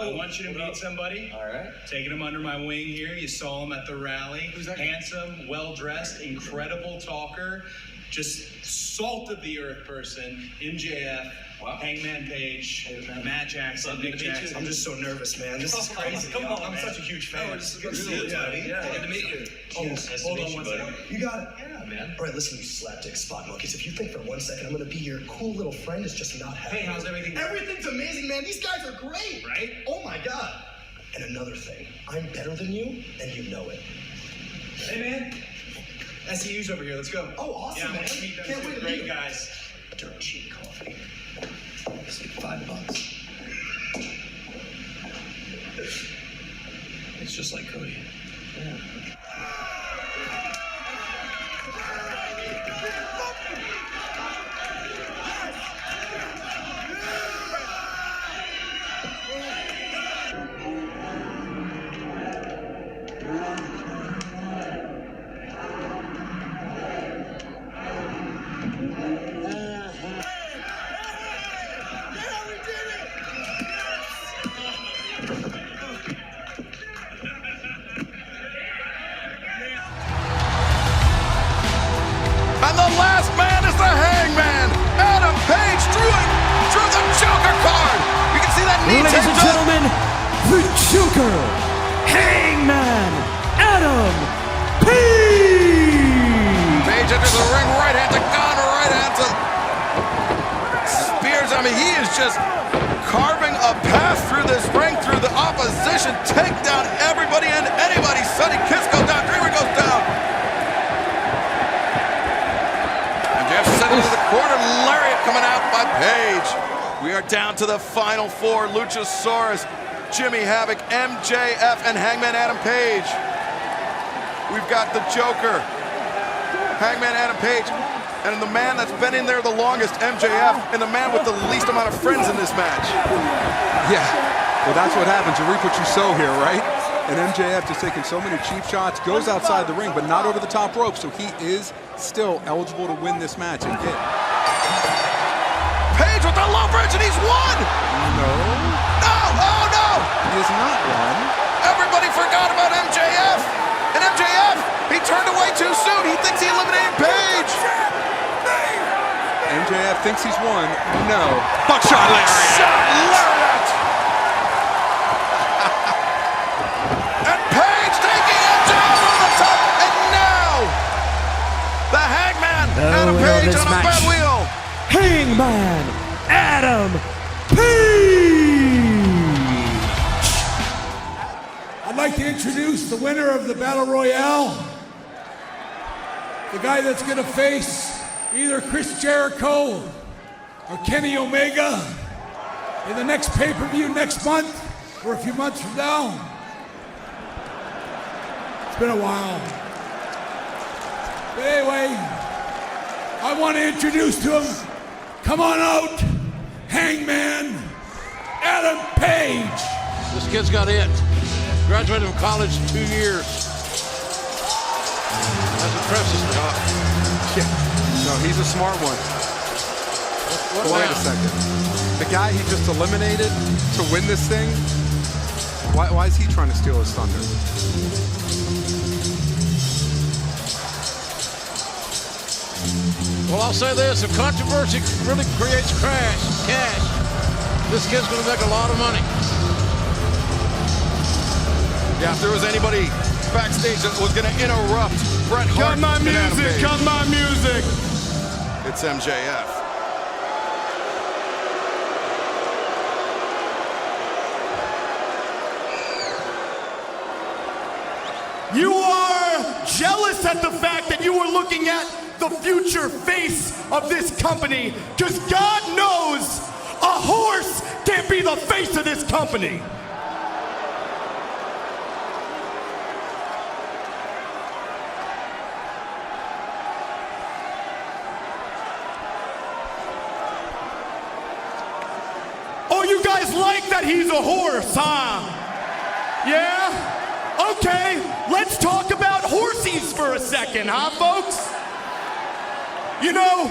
I want you to meet somebody. All right. Taking him under my wing here. You saw him at the rally. Who's that? Handsome, well-dressed, incredible talker. Just salt of the earth person. MJF. Wow. Hangman Page, Matt Jackson, Nick Jackson. I'm just so nervous, man. This is crazy. Come on, I'm man. such a huge fan. Oh, It's good to see you, buddy. Yeah, good to meet you. Hold on one second. You got it. Yeah, man. All right, listen, you slapdick spot monkeys. If you think for 1 second I'm gonna be your cool little friend, it's just not happening. Hey, how's everything? Everything's amazing, man. These guys are great. Right? Oh my God. And another thing, I'm better than you, and you know it. Hey, man. SEU's over here. Let's go. Oh, awesome, yeah, man. I want to meet them. Can't wait to Great meet guys. Dirt cheap coffee. Let's get $5. It's just like Cody. Yeah. And the last man is the Hangman. Adam Page drew the Joker card. You can see that knee Ladies and taped up. gentlemen, the Joker, Hangman, Adam Page. Page enters the ring, right hand to Gunn, right hand to Spears. I mean, he is just carving a path through this ring, through the opposition, take down everybody and anybody. Sonny Kiss goes down, Dreamer goes down. MJF sent into the corner, lariat coming out by Page. We are down to the final four, Luchasaurus, Jimmy Havoc, MJF, and Hangman Adam Page. We've got the Joker, Hangman Adam Page, and the man that's been in there the longest, MJF, and the man with the least amount of friends in this match. Yeah, well, that's what happens. You reap what you sow here, right? And MJF just taking so many cheap shots, goes outside the ring, but not over the top rope, so he is still eligible to win this match and get. Page with the low bridge, and he's won! No. No, oh no! He is not won. Everybody forgot about MJF. And MJF, he turned away too soon. He thinks he eliminated Page. MJF thinks he's won. No. Buckshot lariat. Buckshot lariat. And Page taking MJF on the top. And now, the Hangman, Adam Page on a bad wheel. Hangman, Adam Page. I'd like to introduce the winner of the Battle Royale. The guy that's going to face either Chris Jericho or Kenny Omega in the next pay-per-view next month or a few months from now. It's been a while. But anyway, I want to introduce to him, come on out, Hangman Adam Page. This kid's got it. Graduated from college 2 years. That's impressive. No, he's a smart one. What Wait now? a second. The guy he just eliminated to win this thing, why is he trying to steal his thunder? Well, I'll say this. If controversy really creates cash, this kid's going to make a lot of money. Yeah, if there was anybody backstage that was going to interrupt Bret Hart. Cut my and Adam music, Page, cut my music. it's MJF. You are jealous at the fact that you were looking at the future face of this company, because God knows a horse can't be the face of this company. Oh, you guys like that he's a horse, huh? Yeah? Okay, let's talk about horsies for a second, huh, folks? You know,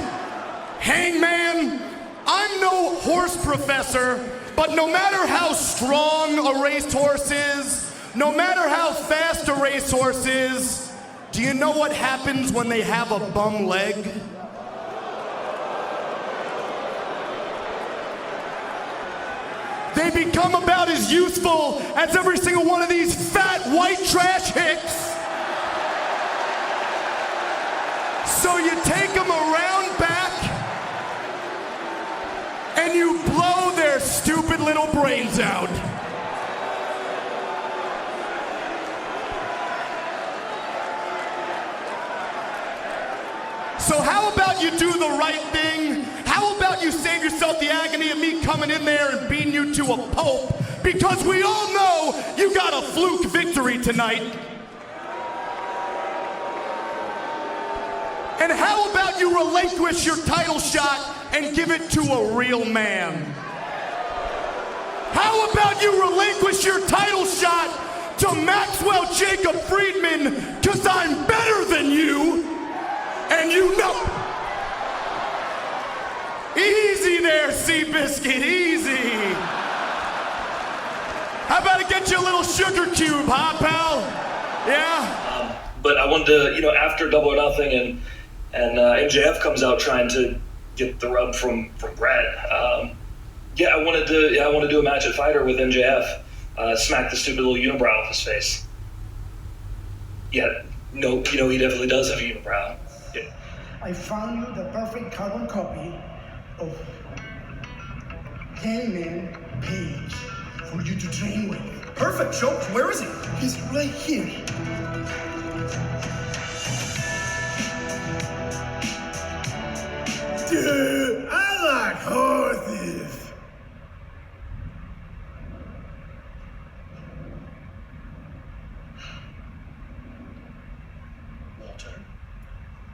Hangman, I'm no horse professor, but no matter how strong a racehorse is, no matter how fast a racehorse is, do you know what happens when they have a bum leg? They become about as useful as every single one of these fat white trash hicks. So you take them around back and you blow their stupid little brains out. So how about you do the right thing? How about you save yourself the agony of me coming in there and beating you to a pulp? Because we all know you got a fluke victory tonight. And how about you relinquish your title shot and give it to a real man? How about you relinquish your title shot to Maxwell Jacob Friedman, because I'm better than you, and you know. Easy there, Seabiscuit, easy. How about I get you a little sugar cube, huh, pal? Yeah? But I wanted to, after Double or Nothing and MJF comes out trying to get the rub from Brett. I wanted to do a match at Fighter with MJF, smack the stupid little unibrow off his face. Yeah, no, he definitely does have a unibrow. Yeah. I found you the perfect carbon copy of Hangman Page for you to train with. Perfect, Joe. Where is he? He's right here. Dude, I like horses. Walter,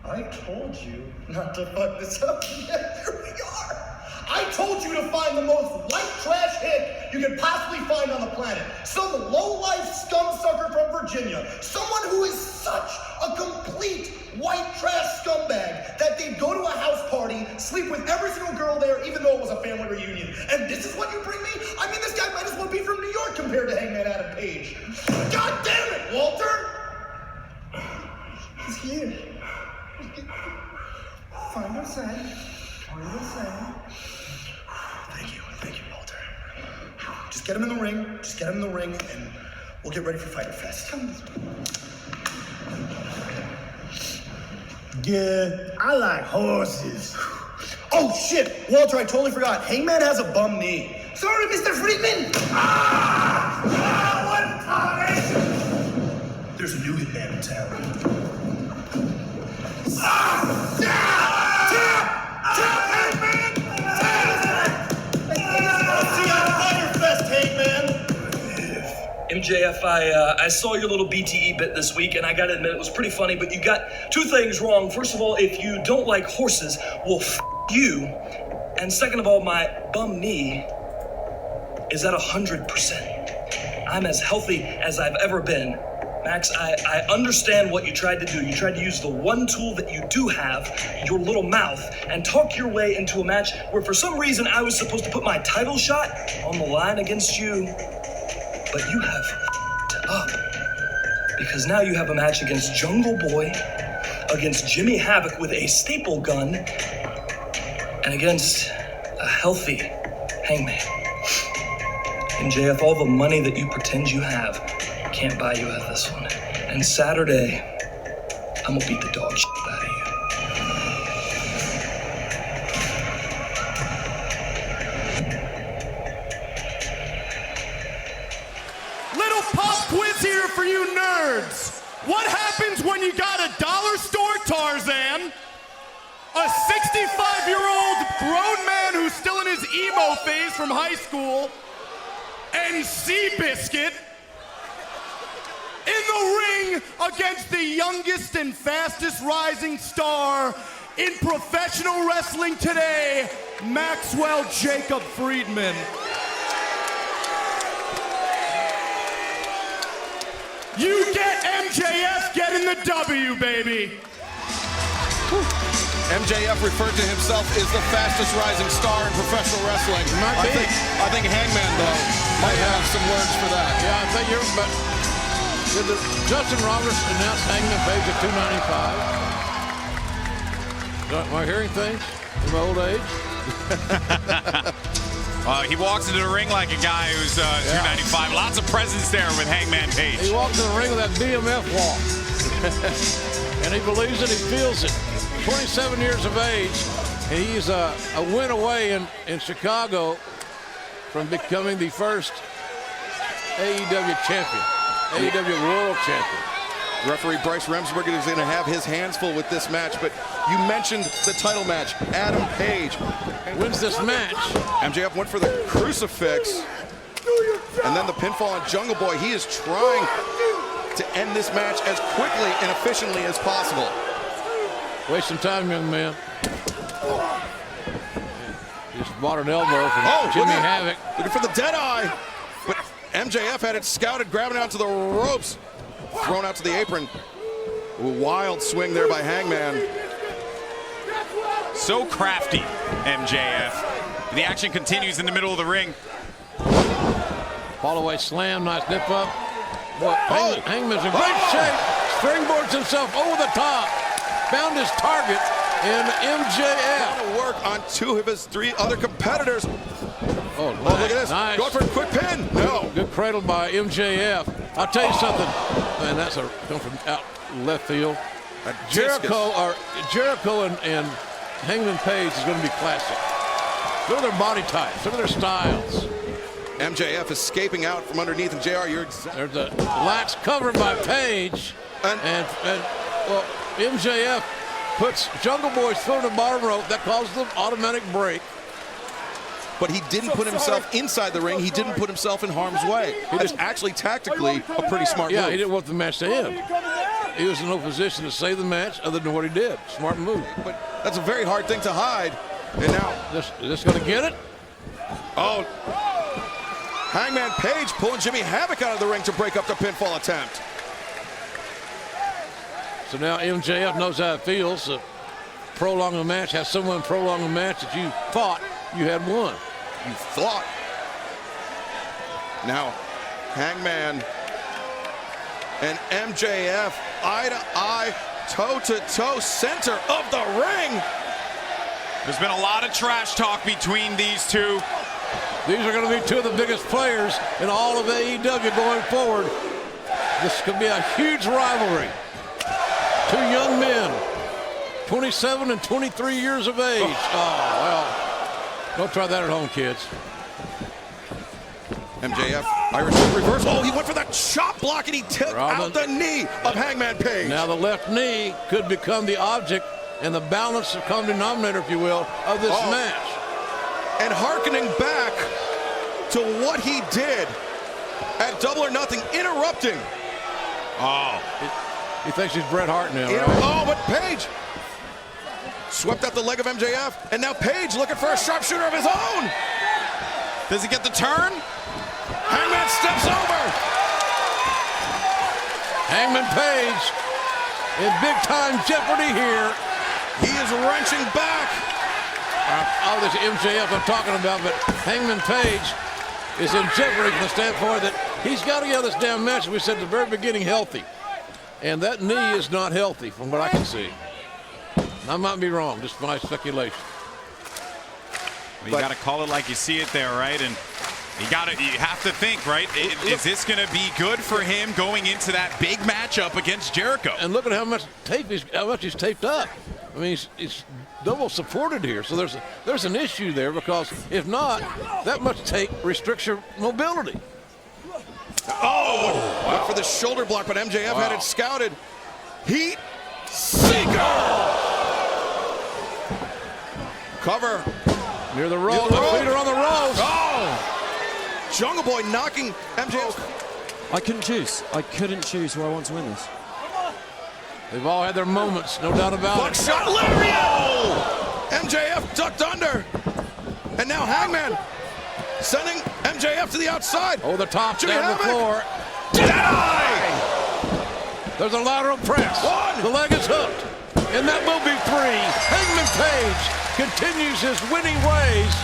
I told you not to fuck this up. Yeah, here we are. I told you to find the most white trash hick you could possibly find on the planet. Some low-life scum sucker from Virginia. Someone who is such a complete white trash scumbag that they'd go to a house party, sleep with every single girl there, even though it was a family reunion. And this is what you bring me? I mean, this guy might as well be from New York compared to Hangman Adam Page. God damn it, Walter! He's here. Find your side. Find your side. Thank you, Walter. Just get him in the ring. And we'll get ready for Fighter Fest. Come this way. Good. I like horses. Oh shit, Walter, I totally forgot. Hangman has a bum knee. Sorry, Mr. Friedman. One time. There's a new hitman in town. MJF, I saw your little BTE bit this week, and I gotta admit, it was pretty funny, but you got two things wrong. First of all, if you don't like horses, well, you. And second of all, my bum knee is at 100%. I'm as healthy as I've ever been. Max, I understand what you tried to do. You tried to use the one tool that you do have, your little mouth, and talk your way into a match where for some reason I was supposed to put my title shot on the line against you. But you have up, because now you have a match against Jungle Boy, against Jimmy Havoc with a staple gun, and against a healthy Hangman. MJF, all the money that you pretend you have can't buy you out of this one. And Saturday, I'm gonna beat the dog shit out of you. Little pop quiz here for you nerds. What happens when you got a dollar store Tarzan, a 65-year-old grown man who's still in his emo phase from high school, and Seabiscuit in the ring against the youngest and fastest rising star in professional wrestling today, Maxwell Jacob Friedman? You get MJF getting the W, baby. Whew. MJF referred to himself as the fastest rising star in professional wrestling. I think Hangman, though, might have some words for that. Yeah, I think you're, but did Justin Roberts announced Hangman Page at 295? Am I hearing things in my old age? He walks into the ring like a guy who's 295. Lots of presence there with Hangman Page. He walks in the ring with that BMF walk. And he believes it, he feels it. 27 years of age, and he's a win away in Chicago from becoming the first AEW champion, AEW World Champion. Referee Bryce Remsburg is going to have his hands full with this match, but you mentioned the title match. Adam Page wins this match. MJF went for the crucifix, and then the pinfall on Jungle Boy. He is trying to end this match as quickly and efficiently as possible. Wasting time, young man. Just bought an elbow from Jimmy Havoc. Looking for the dead eye, but MJF had it scouted, grabbing out to the ropes. Thrown out to the apron. A wild swing there by Hangman. So crafty, MJF. The action continues in the middle of the ring. Fall away slam, nice nip up. Boy, Hangman's in great shape. Springboards himself over the top. Found his target in MJF. Work on two of his three other competitors. Oh, look at this. Nice. Going for a quick pin. No. Good cradle by MJF. I'll tell you something. Man, that's a come from out left field. Jericho and Hangman Page is going to be classic. Look at their body types. Look at their styles. MJF escaping out from underneath, and JR, you're exactly. There's a lax covered by Page, and well, MJF puts Jungle Boy's foot on the bottom rope. That causes the automatic break. But he didn't put himself inside the ring. He didn't put himself in harm's way. It's actually tactically a pretty smart move. Yeah, he didn't want the match to end. He was in no position to save the match other than what he did. Smart move. But that's a very hard thing to hide. And now, is this going to get it? Oh, Hangman Page pulling Jimmy Havoc out of the ring to break up the pinfall attempt. So now MJF knows how it feels to prolong a match, have someone prolong a match that you thought you had won. You thought. Now, Hangman and MJF eye to eye, toe to toe, center of the ring. There's been a lot of trash talk between these two. These are going to be two of the biggest players in all of AEW going forward. This could be a huge rivalry. Two young men, 27 and 23 years of age. Oh, well. Don't try that at home, kids. MJF, Irish reverse. Oh, he went for that chop block, and he took out the knee of Hangman Page. Now the left knee could become the object and the balance of common denominator, if you will, of this match. And hearkening back to what he did at Double or Nothing, interrupting. Oh. He thinks he's Bret Hart now, right? Oh, but Page swept out the leg of MJF, and now Page looking for a sharpshooter of his own. Does he get the turn? Hangman steps over. Hangman Page in big-time jeopardy here. He is wrenching back. Oh, this MJF I'm talking about, but Hangman Page is in jeopardy from the standpoint that he's got to get this damn match, we said at the very beginning, healthy. And that knee is not healthy from what I can see. I might be wrong, just my speculation. Well, you got to call it like you see it there, right? And you have to think, right? Is this going to be good for him going into that big matchup against Jericho? And look at how much he's taped up. I mean, he's double supported here, so there's an issue there, because if not, that much tape restricts your mobility. Oh, went for the shoulder block, but MJF had it scouted. Heat Seeker. Cover. Near the rope. The feet are on the ropes. Oh! Jungle Boy knocking MJF. I couldn't choose. I couldn't choose who I want to win this. They've all had their moments, no doubt about it. Buckshot lariat! MJF ducked under. And now Hangman sending MJF to the outside. Oh, the top Jimmy down Havoc. the floor. Dead eye! There's a lateral press. One. The leg is hooked. and that will be 3. Hangman Page continues his winning ways.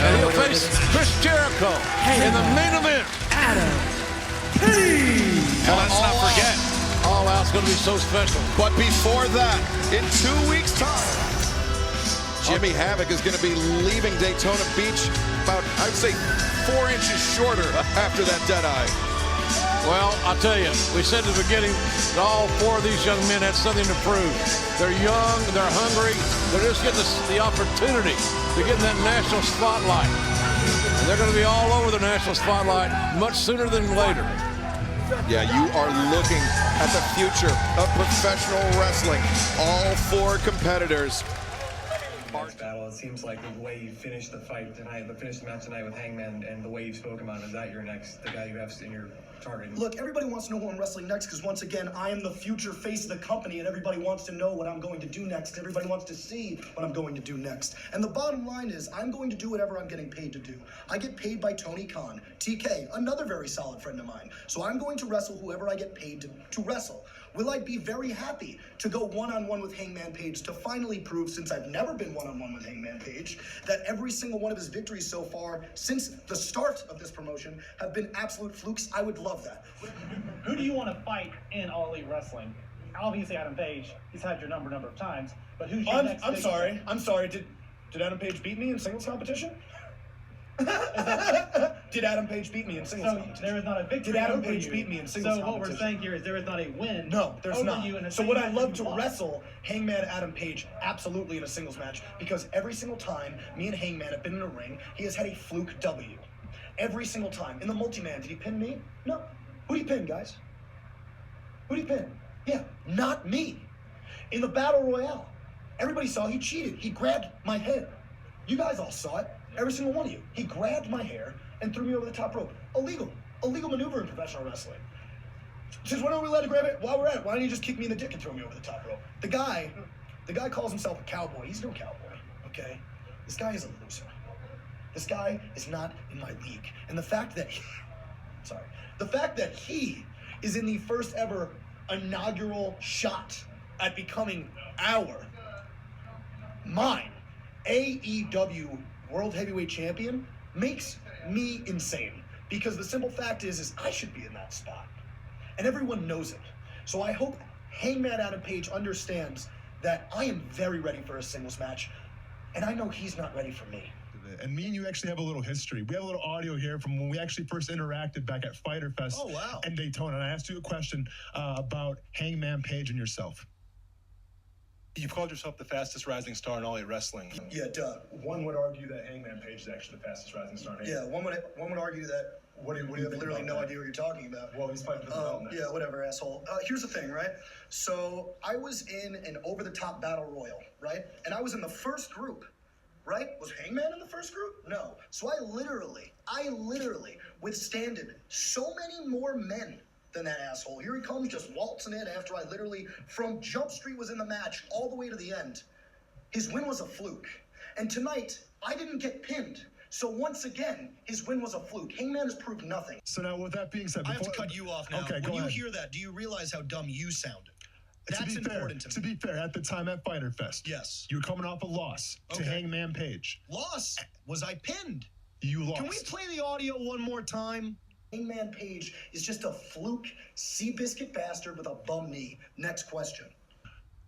And he'll face Chris Jericho in the main event. Adam Page. And let's not forget, All Out's going to be so special. But before that, in 2 weeks' time, Jimmy Havoc is going to be leaving Daytona Beach about, I'd say, 4 inches shorter after that dead eye. Well, I'll tell you, we said at the beginning that all 4 of these young men had something to prove. They're young, they're hungry, they're just getting the opportunity to get in that national spotlight. And they're going to be all over the national spotlight much sooner than later. Yeah, you are looking at the future of professional wrestling. All 4 competitors. Battle. It seems like the way you finished the fight tonight, the match tonight with Hangman, and the way you've spoken about it, is that your next, the guy you have in your target? Look, everybody wants to know who I'm wrestling next because, once again, I am the future face of the company, and everybody wants to know what I'm going to do next. Everybody wants to see what I'm going to do next. And the bottom line is, I'm going to do whatever I'm getting paid to do. I get paid by Tony Khan, TK, another very solid friend of mine. So I'm going to wrestle whoever I get paid to wrestle. Will I be very happy to go one-on-one with Hangman Page to finally prove, since I've never been one-on-one with Hangman Page, that every single one of his victories so far, since the start of this promotion, have been absolute flukes? I would love that. Who do you want to fight in All Elite Wrestling? Obviously Adam Page. He's had your number of times. But who's your next? I'm sorry. Did Adam Page beat me in singles competition? Did Adam Page beat me in singles competition? There is not a victory. Did Adam over Page you. beat me in singles So what competition? we're saying here is there is not a win. No, there's over not. You in a So would I single love match to you lost? wrestle Hangman Adam Page? Absolutely, in a singles match, because every single time me and Hangman have been in a ring, he has had a fluke W. Every single time. In the multi-man, did he pin me? No. Who did he pin, guys? Who did he pin? Yeah, not me. In the Battle Royale, everybody saw he cheated. He grabbed my head. You guys all saw it. Every single one of you. He grabbed my hair and threw me over the top rope. Illegal. Illegal maneuver in professional wrestling. Since when are we allowed to grab it? While we're at it, why don't you just kick me in the dick and throw me over the top rope? The guy calls himself a cowboy. He's no cowboy, okay? This guy is a loser. This guy is not in my league. And the fact that he is in the first ever inaugural shot at becoming mine, AEW World Heavyweight Champion makes me insane. Because the simple fact is I should be in that spot. And everyone knows it. So I hope Hangman Adam Page understands that I am very ready for a singles match. And I know he's not ready for me. And me and you actually have a little history. We have a little audio here from when we actually first interacted back at Fyter Fest in Daytona. And I asked you a question about Hangman Page and yourself. You've called yourself the fastest rising star in All Elite Wrestling. Yeah, duh. One would argue that Hangman Page is actually the fastest rising star in Yeah, one would argue that. What do you have literally no idea what you're talking about. Well, he's fighting for the belt next. Yeah, whatever, asshole. Here's the thing, right? So I was in an over-the-top battle royal, right? And I was in the first group, right? Was Hangman in the first group? No. So I literally withstanded so many more men than that asshole. Here he comes, just waltzing in after I literally, from Jump Street was in the match all the way to the end. His win was a fluke. And tonight, I didn't get pinned. So once again, his win was a fluke. Hangman has proved nothing. So now with that being said, I have to cut you off now. Okay, when you hear that, do you realize how dumb you sounded? That's important to me. To be fair, at the time at Fyter Fest, yes, you were coming off a loss to Hangman Page. Loss? Was I pinned? You lost. Can we play the audio one more time? Hangman Page is just a fluke, Seabiscuit bastard with a bum knee. Next question.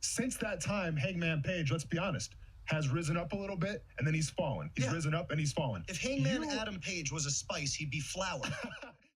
Since that time, Hangman Page, let's be honest, has risen up a little bit, and then he's fallen. He's risen up and he's fallen. If Hangman Adam Page was a spice, he'd be flour.